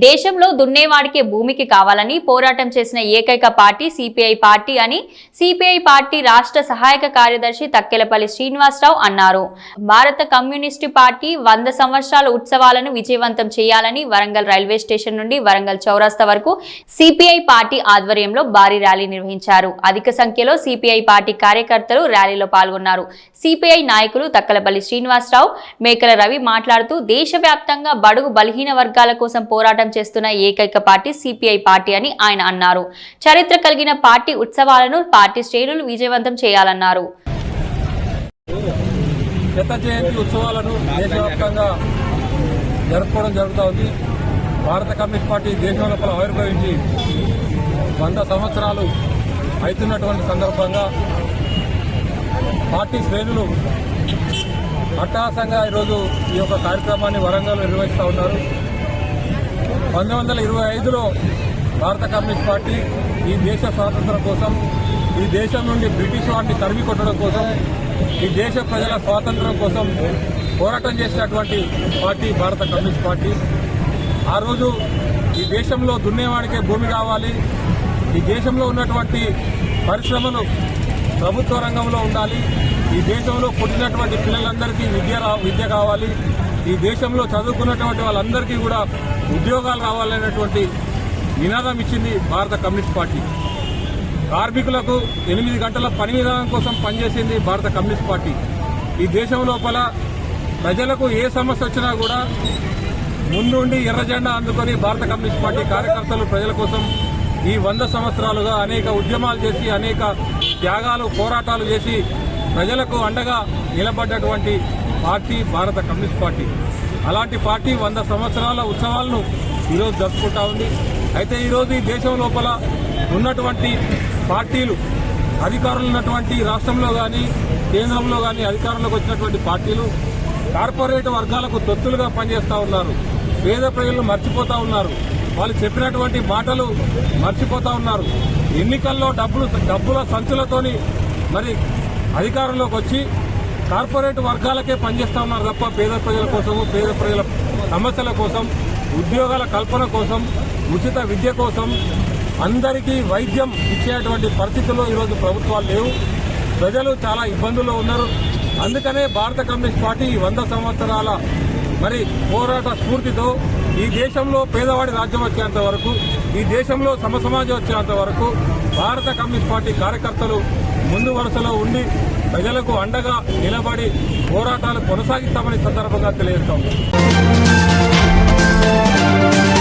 దేశంలో దున్నేవాడికే భూమికి కావాలని పోరాటం చేసిన ఏకైక పార్టీ సిపిఐ పార్టీ అని సిపిఐ పార్టీ రాష్ట్ర సహాయక కార్యదర్శి తక్కెలపల్లి శ్రీనివాసరావు అన్నారు. భారత కమ్యూనిస్టు పార్టీ 100 సంవత్సరాల ఉత్సవాలను విజయవంతం చేయాలని వరంగల్ రైల్వే స్టేషన్ నుండి వరంగల్ చౌరస్తా వరకు సిపిఐ పార్టీ ఆధ్వర్యంలో భారీ ర్యాలీ నిర్వహించారు. అధిక సంఖ్యలో సిపిఐ పార్టీ కార్యకర్తలు ర్యాలీలో పాల్గొన్నారు. సిపిఐ నాయకులు తక్కెలపల్లి శ్రీనివాసరావు, మేకల రవి మాట్లాడుతూ దేశవ్యాప్తంగా బడుగు బలహీన వర్గాల కోసం పోరాటం చేస్తున్న ఏకైక పార్టీ సిపిఐ పార్టీ అని ఆయన అన్నారు. చరిత్ర కలిగిన పార్టీ ఉత్సవాలను పార్టీ శ్రేణులు విజయవంతం చేయాలన్నారు. శత జయంతి ఉత్సవాలను దేశవ్యాప్తంగా జరుపుకోవడం జరుగుతోంది. భారత కమ్యూనిస్ట్ పార్టీ దేశం లోపల ఆవిర్భవించి 100 సంవత్సరాలు అవుతున్నటువంటి సందర్భంగా పార్టీ శ్రేణులు అట్టహాసంగా ఈరోజు ఈ యొక్క కార్యక్రమాన్ని వరంగల్ నిర్వహిస్తూ ఉన్నారు. 1925లో భారత కమ్యూనిస్ట్ పార్టీ ఈ దేశ స్వాతంత్రం కోసం, ఈ దేశం నుండి బ్రిటిష్ వారిని తరిమి కొట్టడం కోసం, ఈ దేశ ప్రజల స్వాతంత్రం కోసం పోరాటం చేసినటువంటి పార్టీ భారత కమ్యూనిస్ట్ పార్టీ. ఆ రోజు ఈ దేశంలో దున్నేవాడికే భూమి కావాలి, ఈ దేశంలో ఉన్నటువంటి పరిశ్రమలు ప్రభుత్వ రంగంలో ఉండాలి, ఈ దేశంలో పుట్టినటువంటి పిల్లలందరికీ విద్య కావాలి, ఈ దేశంలో చదువుకున్నటువంటి వాళ్ళందరికీ కూడా ఉద్యోగాలు రావాలనేటువంటి నినాదం ఇచ్చింది భారత కమ్యూనిస్ట్ పార్టీ. కార్మికులకు 8 గంటల పని విధానం కోసం పనిచేసింది భారత కమ్యూనిస్ట్ పార్టీ. ఈ దేశం లోపల ప్రజలకు ఏ సమస్య వచ్చినా కూడా ముందుండి ఎర్ర జెండా అందుకొని భారత కమ్యూనిస్ట్ పార్టీ కార్యకర్తలు ప్రజల కోసం ఈ 100 సంవత్సరాలుగా అనేక ఉద్యమాలు చేసి, అనేక త్యాగాలు, పోరాటాలు చేసి ప్రజలకు అండగా నిలబడ్డటువంటి పార్టీ భారత కమ్యూనిస్ట్ పార్టీ. అలాంటి పార్టీ 100 సంవత్సరాల ఉత్సవాలను ఈరోజు జరుపుకుంటా ఉంది. అయితే ఈరోజు ఈ దేశం లోపల ఉన్నటువంటి పార్టీలు, అధికారులు ఉన్నటువంటి రాష్ట్రంలో కానీ కేంద్రంలో కానీ అధికారంలోకి వచ్చినటువంటి పార్టీలు కార్పొరేట్ వర్గాలకు తొత్తులుగా పనిచేస్తూ ఉన్నారు. పేద ప్రజలను మర్చిపోతా ఉన్నారు. వాళ్ళు చెప్పినటువంటి మాటలు మర్చిపోతా ఉన్నారు. ఎన్నికల్లో డబ్బుల సంచులతోని మరి అధికారంలోకి వచ్చి కార్పొరేట్ వర్గాలకే పనిచేస్తా ఉన్నారు తప్ప పేద ప్రజల కోసము, పేద ప్రజల సమస్యల కోసం, ఉద్యోగాల కల్పన కోసం, ఉచిత విద్య కోసం, అందరికీ వైద్యం ఇచ్చేటువంటి పరిస్థితుల్లో ఈరోజు ప్రభుత్వాలు లేవు. ప్రజలు చాలా ఇబ్బందుల్లో ఉన్నారు. అందుకనే భారత కమ్యూనిస్ట్ పార్టీ 100 సంవత్సరాల మరి పోరాట స్ఫూర్తితో ఈ దేశంలో పేదవాడి రాజ్యం వచ్చేంత వరకు, ఈ దేశంలో సమసమాజం వచ్చేంత వరకు భారత కమ్యూనిస్ట్ పార్టీ కార్యకర్తలు ముందు వరుసలో ఉండి ప్రజలకు అండగా నిలబడి పోరాటాలు కొనసాగిస్తామని సందర్భంగా తెలియజేస్తాం.